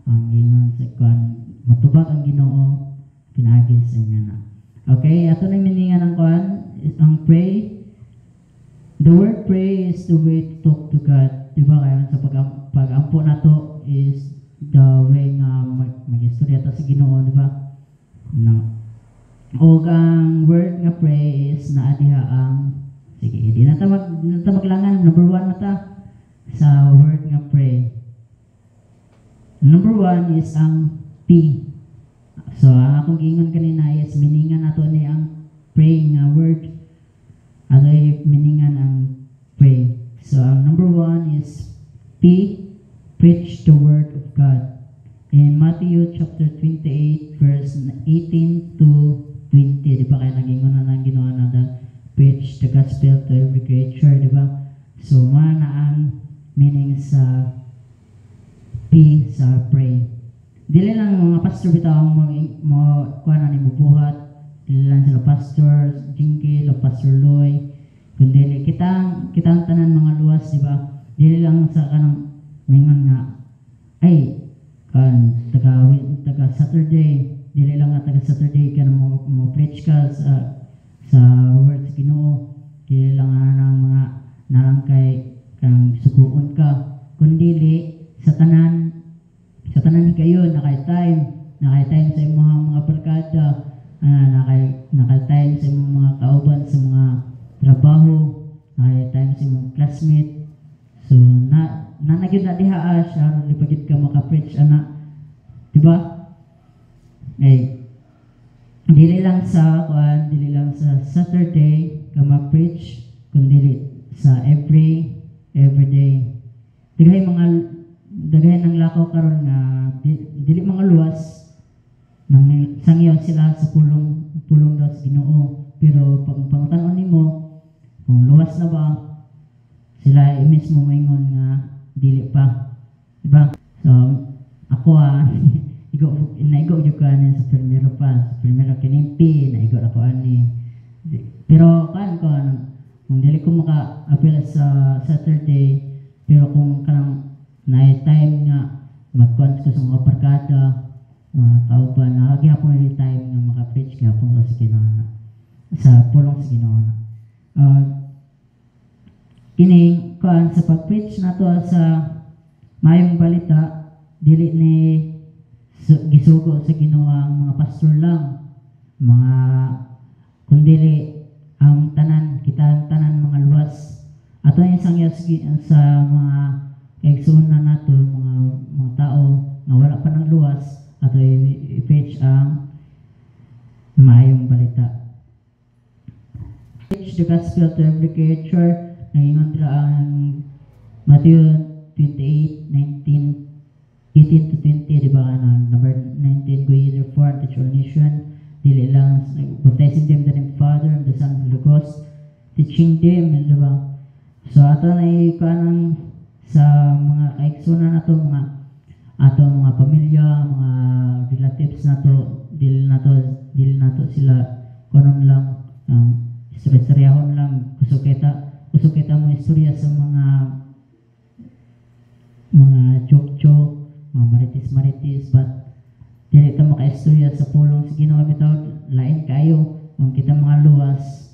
ang ingon sa kwan matubag ang Ginoo pinaagi sa inyo na. Okay, ato na miningan ang kwan ang pray. The word pray is the way to talk to God. Diba kaya sa pag-ampo na to is the way nga mag-istorya ta sa Ginoo, diba? No. O ang word nga pray is naadiha ang sige, di na ta maglangan. Number 1 na ta sa word nga pray. Number 1 is ang P. So, ang akong giingon kanina is miningan nato ni ang pray nga word. Adoy miningan ang pray. So, ang number 1 is P, preach the word of God. In Matthew chapter 28, verse 18 to 20, di ba kaya nagingon na ng Ginoo na preach the gospel to every creature, di ba? So, na ang meaning sa P sa pray. Dili lang mga pastor bitaw mo kuha na ni buhat. Dili lang sila pastor Jinky, o pastor Loy. Kundi kitang tanan mga luwas, di ba? Dili lang sa kanang mingon nga ay kan taga Saturday, dili lang nga taga Saturday ka mo preach ka sa word sa Ginoo. Dili lang nang mga narangkay kang sukuon ka, kundi sa tanan kayo nakay time sa imong mga barkada, nakay time sa imong mga kauban sa mga trabaho, nakay time sa imong classmate. So nagyud na diha siya lipagit ka maka-preach ana, diba? Dili lang sa Saturday ka ma-preach, kundi sa every day. Daghay ng lakaw karon nga dili mga luwas nang sangyaw sila sa pulong daw sa Ginoo. Pero pag pangutan-on nimo kung luwas na ba sila mismo maingon nga dili pa, diba? So ako naigo jud ka ani sa primero kinimpi naigo ako ani. Pero kung dili ko maka-appeal sa Saturday, pero kung kanang night time nga mag-cons ko sa mga barkada, mga kauban, nakagihapon na time nga maka-preach gihapon ko sa Ginoo sa pulong sa Ginoo. Kini sa pag-preach nato sa mayong balita, dili ni gisugo sa Ginoo ang mga pastor lang, kundi ang tanan mga luwas. Ato yung sangyaw sa mga kaigsunan nato, mga tao na wala pa ng luwas, ato i-preach ang mayong balita. Preach the gospel to every creature. Nangingon dira ang Matthew 28:18 to 20, diba? Number 19, go ye therefore and teach all nation. Dili lang baptizing them in the name of the Father and the Son and the Holy Ghost, teaching them, diba? So ato na kanang sa mga kaigsunan nato, mga pamilya, mga relatives nato, dili nato sila kunon lang istoryahon lang, kusukita mo istorya sa mga joke, mga maritis, but dili ta maka-istorya sa pulong sa Ginoo bitaw, lain kayo. Kung kita mga luwas,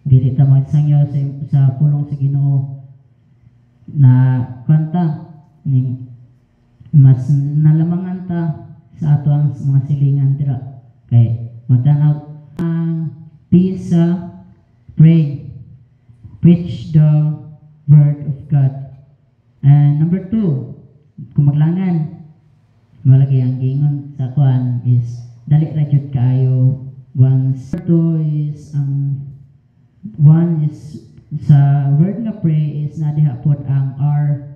dili ta magsangyaw sa pulong sa Ginoo na kanta mas nalamangan ta sa ato ang mga silingan dira kay matanaw ang pisa pray, preach the word of God. And number 2, kung maglangan malagi ang gingon sa kuan is dali ra jud kaayo. Number 2 is one is sa word nga pray is nadiha pod ang R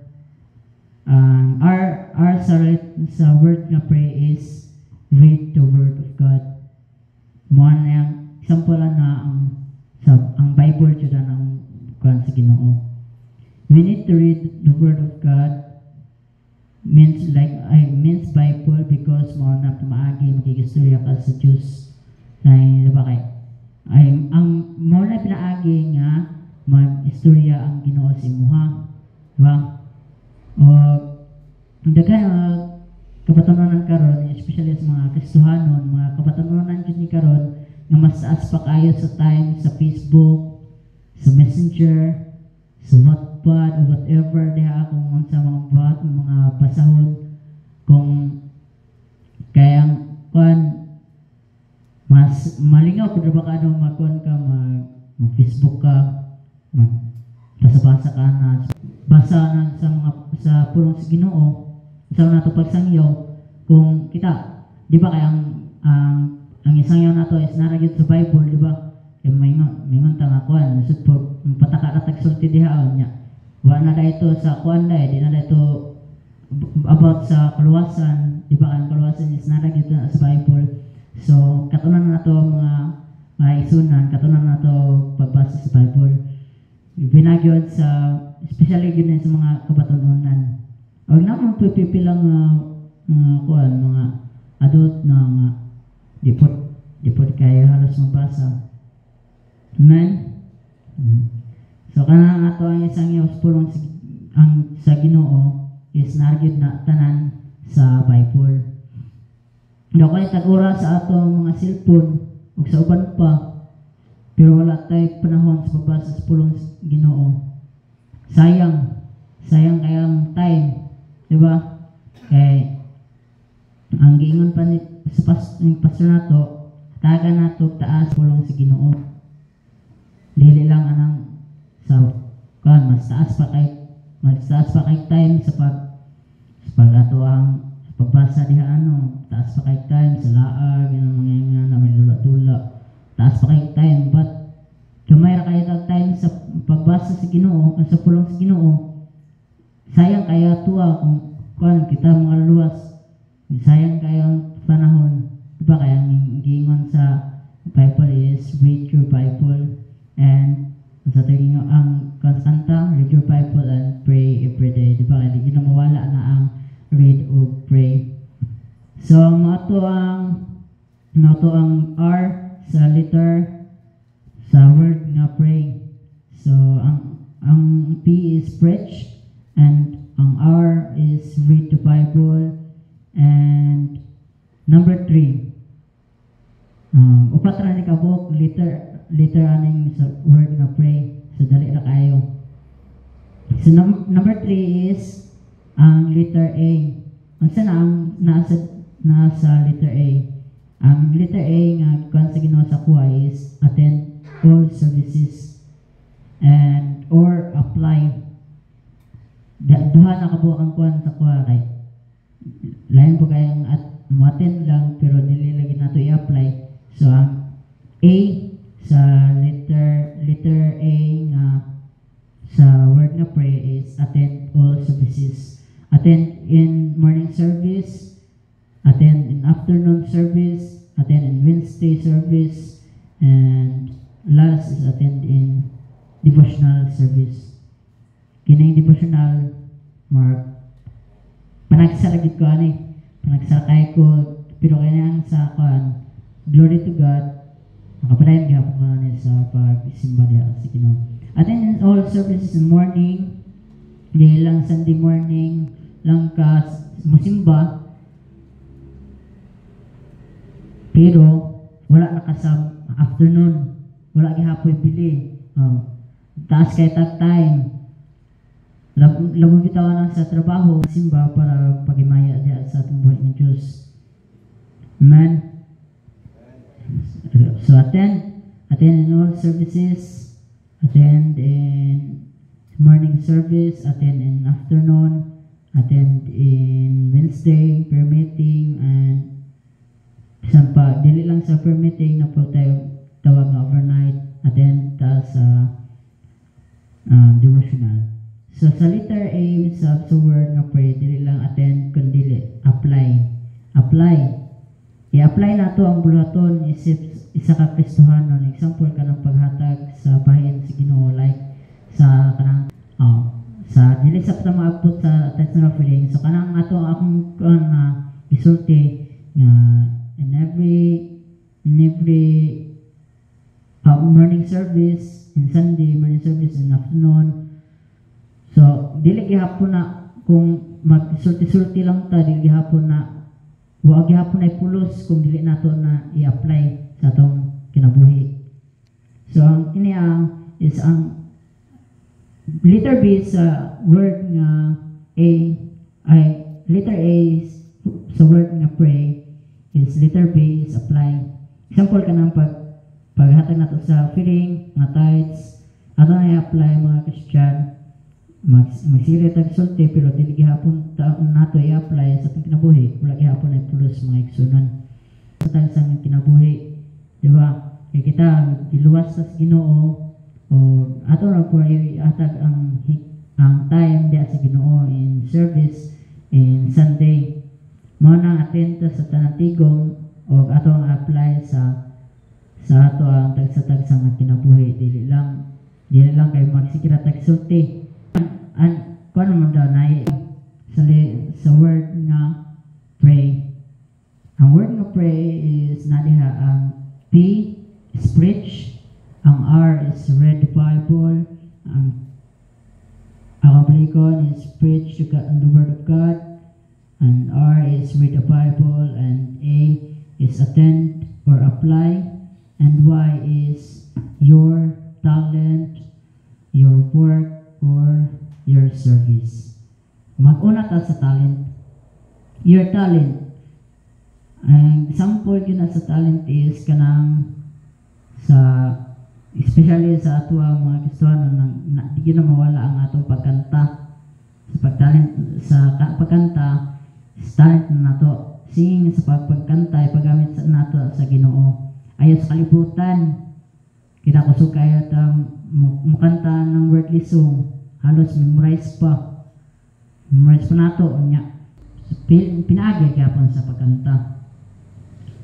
sa word nga pray is read the word of God. Mo na example na ang Bible jud ang kuan sa Ginoo. We need to read the word of God means Bible because mo na maagi magigistorya ka sa Dios. Diba kay ang mo na pinaagi nga mag-istorya ang Ginoo sa imuha, diba? O daghang kapatunan nga mas taas pa kayo sa time sa Facebook, sa Messenger, sa Wattpad, o whatever diha kung unsa mga basahon kung kayang kuan mas malingaw kung ba ka magkuan ka mag-Facebook ka, basa-basa ka na basa na sa pulong sa Ginoo sa nato pagsangyaw kung kita di ba kay ang isang yaw nato is naragit sa Bible di ba kay mingon ta nga kuan nasud po pataka na tagsulti diha nya wa na ito sa kuan di na ito about sa kaluwasan di ba ang kaluwasan is naragit na sa Bible. So katunan na to mga isunan katunan na to pagbasa sa Bible binagyod sa especially yun sa mga kabatununan. Huwag naman pipilang kuan mga adult na di po kayo halos mabasa. Amen? So kanang ato ang isang pulong ang sa Ginoo is nargid na tanan sa Bible. Daw kay tag-ura sa atong mga cellphone ug sa uban pa pero wala tay panahon sa pagbasa sa pulong sa Ginoo. Sayang kayang time, di ba? Kay ang giingon pa ni sa pastor nato, taga nato taas pulong sa Ginoo. Dili lang anang sa mas taas pa kay time sa ato ang pagbasa diha taas pa kay time sa laag mga na may dula-dula. Taas pa kay time but kamay ra kayo time sa pagbasa sa Ginoo sa pulong sa Ginoo. Sayang kaya tuwa kung kita mga luwas. Sayang kaya ang panahon. Diba kaya ang giingon sa Bible is read your Bible and sa tingin ang konstanta read your Bible and pray every day. Diba kaya di na mawala na ang read o pray. So mato ang R sa letter sa word nga pray. So ang P is preach and ang R is read the Bible and number 3 upat ra ni kabuk letter aning sa word nga pray. So dali ra kayo. So number 3 is ang letter A. Unsa na ang nasa letter A? Ang letter A nga kuan sa Ginoo sa kuha is attend all services and or apply. Duha na kabuok ang kuan sa kuha kay lain po kayang mo-attend lang pero dili lagi nato i-apply. So ang A sa letter A nga sa word nga pray is attend all services. Attend in morning service, attend in afternoon service, attend in Wednesday service, and last is attend in devotional service. Kining devotional mark panagsaragit ko panagsakay ko pero kanyang sa kuan glory to God nakapadayon gihapon ko na sa pagsimba diha sa Ginoo. Attend in all services in morning, di lang Sunday morning lang ka musimba pero wala na ka sa afternoon, wala gihapoy bili. Taas kay tag time labo bitawan sa trabaho simba para pagimaya diha sa atong buhay ng Diyos. Amen. So attend in all services, attend in morning service, attend in afternoon, attend in Wednesday prayer meeting, and isang pa dili lang sa prayer meeting na po tayo tawag na overnight, attend ta sa devotional. So sa letter A sa word nga pray dili lang attend kundi apply. I-apply nato ang buluhaton isip isa ka Kristohanon. Example kanang paghatag sa bahin sa Ginoo like sa kanang sa dili sa pagmaabot sa text offering. So kanang ato akong isulti nga in every morning service, in Sunday morning service, in afternoon. So dili gihapon na kung mag-sulti-sulti lang ta, dili gihapon na wa gihapon ay pulos kung dili nato na i-apply sa atong kinabuhi. So ang kini is ang letter B sa word nga A ay letter A is, sa word nga pray is letter B is apply. Example ka ng paghatag nato sa feeling nga tithes ato na i-apply mga Christian magsili tag sulti pero dili gihapon nato i-apply sa atong kinabuhi, wala gihapon ay pulos mga igsunan sa tansang kinabuhi, di ba? Kaya kita iluwas sa Ginoo o ato na po ihatag ang time diya sa Ginoo in service in Sunday mo nang attend sa tanang tigom o ato ang apply sa ato ang tagsa-tagsa nga kinabuhi, dili lang kay magsikira tag sulti and kuno mo daw na sa word nga pray. Ang word nga pray is nadiha ang P is preach, ang R is read the Bible, ang Anglikon is preach the word of God, and R is read the Bible, and A is attend or apply, and Y is your talent, your work, or your service. Mag-una ta sa talent. Your talent. Ang example yun sa talent is kanang sa especially sa ato ang mga Kristiyano di yun na mawala ang atong pagkanta. Sa pagtalent sa pagkanta, talent na nato. Singing sa pagkanta ay paggamit sa nato sa Ginoo. Ayaw sa kalibutan. Kinakusog kayo mukanta ng wordly song. Halos memorize pa nato nya pinaagi gyapon sa pagkanta,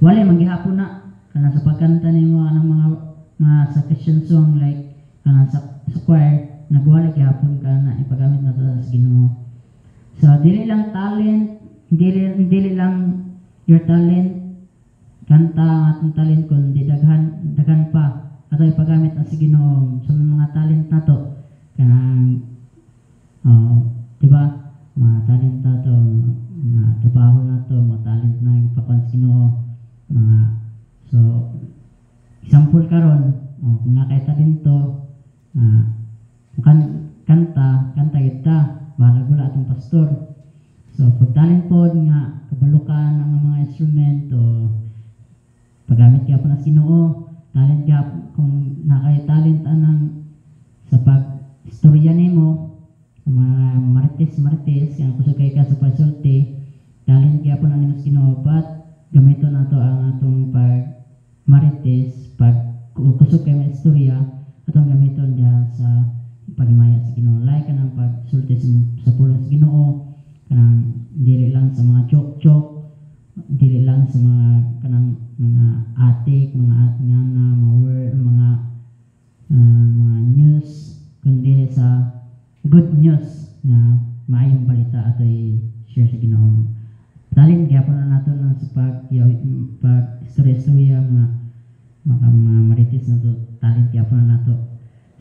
wala maghihapon na kana sa pagkanta ni mga sa Christian song like kana sa choir nagwala gyapon kana ipagamit nato sa Ginoo. So dili lang talent, dili lang your talent kanta atong talent kundi daghan pa ato ipagamit na sa Ginoo sa mga talent nato kanang diba mga talent nato, mga trabaho nato, mga talent na ipakuan sa Ginoo, mga so example karon kung nakay talento kanta kita bahala gula atong pastor. So pag talent pod nga kabalukan ang mga instrument o paggamit gyapon na sa Ginoo, talent gyapon kung nakay talent anang sa pag istorya nimo mga marites kaya kusog kay ka sa pasulti talent gyapon ang nimo Ginoo but gamiton nato ang atong pag marites pag kusog kay mga istorya atong gamiton diha sa paghimaya sa Ginoo like kanang pagsulti sa pulong sa Ginoo kanang dili lang sa mga joke dili lang sa mga kanang mga atik mga word mga news kundi sa good news na maayong balita ato i-share sa Ginoo. Talent gyapon na nato sa pag istorya mga marites nato, talent gyapon na nato.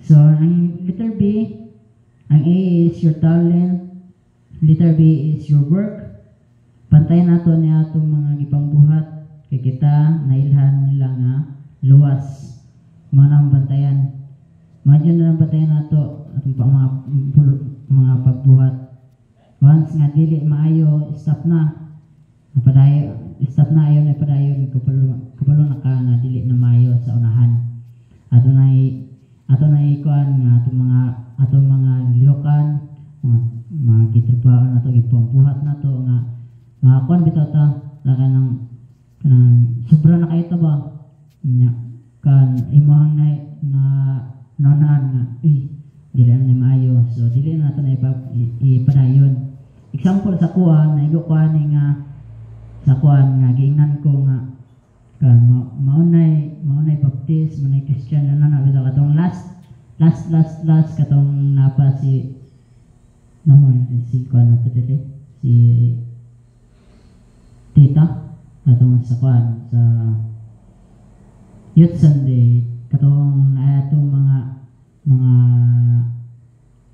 So ang letter B, ang A is your talent, letter B is your work. Pantayan nato ni atong mga gipangbuhat kay kita nailhan nila nga luwas. Manang bantayan. Madyo na lang bantayan nato atong mga pagbuhat. Once nga dili maayo, stop na. Stop na ayon na padayon kabalo na ka nga dili na maayo sa unahan. Ato na ikuan nga atong mga lihokan, mga gitrabaho nato gipambuhat nato nga kuan bitaw ta kanang sobra na kayo ta ba? Nya kan imong na nanan nga dili na maayo, so dili na nato na ipadayon. Example sa kuan naigo kuan nga sa kuan nga giingnan ko nga kan maunay baptist maunay Christian na bitaw katong last katong napa si kuan nato dili si tita katong sa kuan sa Youth Sunday katong atong mga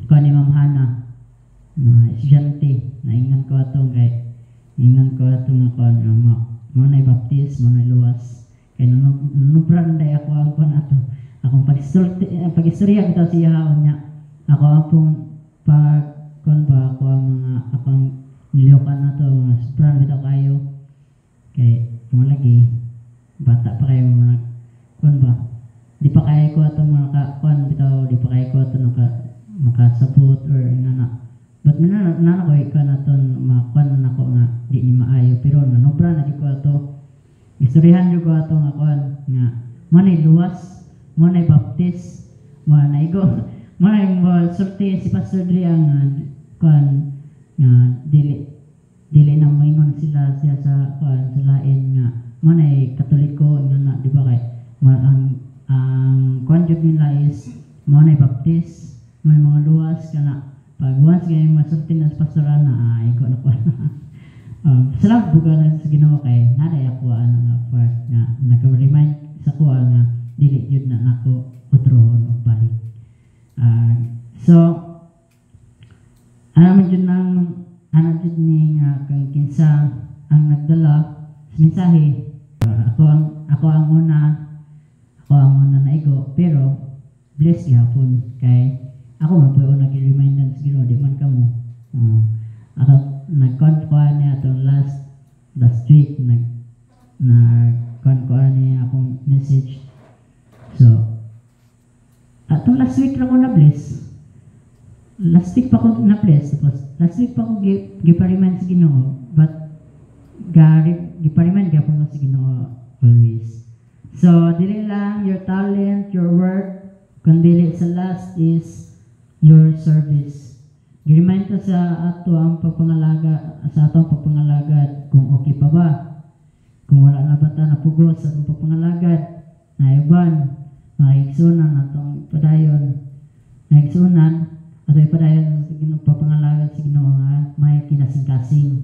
kuan ni Ma'am Hana na estudyante naingnan ko atong nga kuan mo na baptist mo na luwas kay nunubran day ako ang kuan ato akong pag-istorya bitaw siya niya ako akong pag kuan ba ako ang mga akong nilihukan na to mga sobrang bitaw kayo kay mo lagi bata pa kayo mga kuan ba di pa kaya ko ato mga kuan bitaw di pa kaya ko ato makasabot or inana but nana ko ikaw na to makuan na ko nga di ni maayo pero nanobra na ko ato istoryahan ko ato nga kuan nga manay luwas manay baptist manay go manay mo sulti si Pastor Dre ang kuan nga dili na moingon sila siya sa kuan sa lain nga manay katoliko nga na di ba kay ang kuan jud nila is manay baptist may mga luwas kana pag once kayo masulti na sa pastoral na ikaw na kuan salamat buka na sa Ginoo kay naday ako nga part nga nag-remind sa kuha nga dili yun na nako utrohon o balik so alam yun nang anak yun ni kang kinsa ang nagdala sa mensahe ako ang una naigo pero bless gihapon kay ako man po nag-remindan sa Ginoo di man kamo ako nag-confirm niya itong last week nag-confirm niya akong message so atong last week lang ko na-bless last week pa ko na-bless tapos last week pa ko gipa-remind sa Ginoo but gipa-remind gapon ko sa Ginoo always so dili lang your talent your work kundi sa last is your service. Gi-remind ko sa ato ang pagpangalaga sa atong pagpangalagad kung okay pa ba. Kung wala na ba ta napugos sa atong pagpangalagad, naiban, maigsunan atong padayon. Naigsunan atong padayon sa pagpangalagad sa Ginoo nga may kinasing-kasing.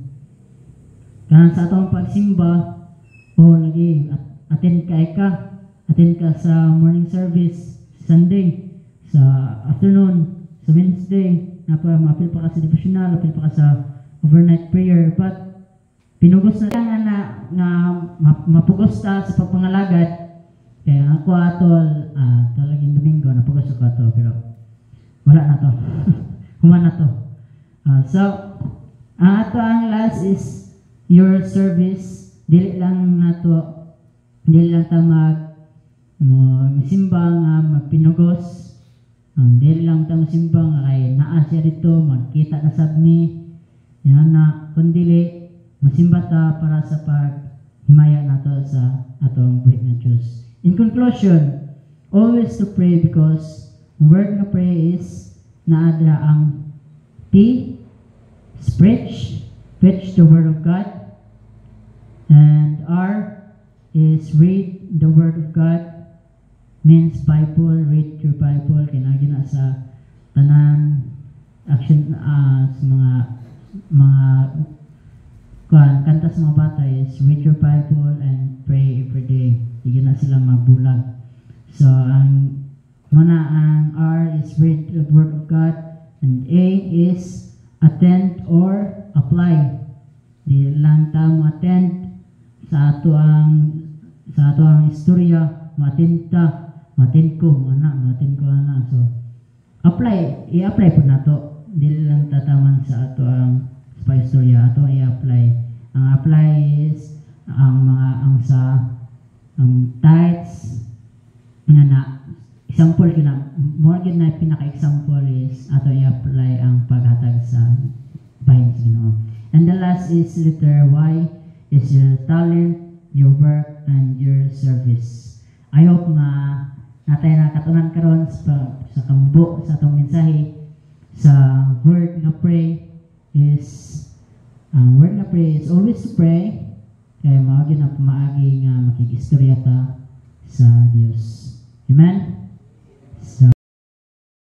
Kana sa atong pagsimba, lagi attend ka sa morning service Sunday, sa afternoon sa Wednesday, mapil pa ka sa devotional, mapil pa ka sa overnight prayer, but pinugos na lang nga mapugos ta sa pagpangalagad. Kaya ako atol, talaging Domingo, napugos ako ato, pero wala na to. Human na to. So, ang ato ang last is your service. Dili lang ta magsimba nga magpinugos. Dili lang ta masimba nga kay naa siya dito, magkita na sabmi. Yan na, kundili, masimba ta para sa paghimaya nato sa atong buhit ng Diyos. In conclusion, always to pray because word na pray is naadra ang P is preach the word of God, and R is read the word of God. Means Bible, read your Bible, kinagina sa tanan action sa mga kanta sa mga bata is read your Bible and pray every day. Hindi na sila mabulag. So ang R is read the word of God, and A is attend or apply. Di lang ta mo attend sa ato ang istorya, matin ko ana. So i-apply po nato. Dili lang tataman sa ato ang istorya, ato i-apply. Ang apply is ang tithes nga example kina more gid na pinaka-example is ato i-apply ang paghatag sa bahin sa Ginoo. And the last is letter Y is your talent, your work, and your service. I hope na natay nakatunan karon sa kambo sa atong mensahe sa word nga pray is always to pray kay mao gyud na maagi nga makikistorya ta sa Dios. Amen.